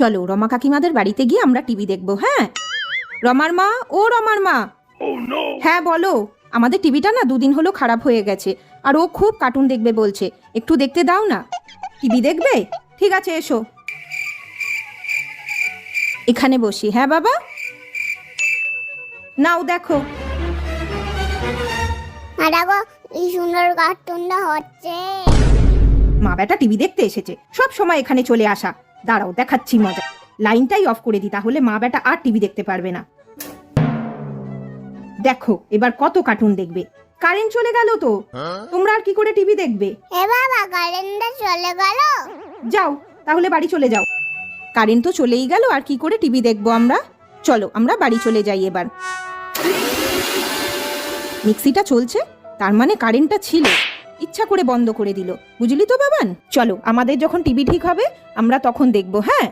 চলো রমা কাকিমাদের বাড়িতে গিয়ে আমরা টিভি দেখবো। হ্যাঁ রমার মা, ও রমার মা। হ্যাঁ বলো, আমাদের টিভিটা না দুদিন হলো খারাপ হয়ে গেছে, আর ও খুব কার্টুন দেখবে বলছে, একটু দেখতে দাও না। টিভি দেখবে? ঠিক আছে এসো, এখানে বসি। হ্যাঁ বাবা, নাও দেখো। দেখো এই সুন্দর কার্টুনটা হচ্ছে। মা বেটা টিভি দেখতে এসেছে, সব সময় এখানে চলে আসা। দাঁড়াও দেখাচ্ছি মজা। লাইনটাই অফ করে দিই, তাহলে মা বেটা আর টিভি দেখতে পারবে না। দেখো এবার কত কার্টুন দেখবে। কারেন্ট চলে গেল তো, তোমরা আর কি করে টিভি দেখবে? এ বাবা, কারেন্টটা চলে গেল। যাও তাহলে বাড়ি চলে যাও। কারেন্ট তো চলেই গেল, আর কি করে টিভি দেখবো আমরা? চলো আমরা বাড়ি চলে যাই এবার। মিক্সিটা চলছে, তার মানে কারেন্টটা ছিল, ইচ্ছা করে বন্ধ করে দিল, বুঝলি তো বাবান। চলো আমাদের যখন টিভি ঠিক হবে আমরা তখন দেখবো। হ্যাঁ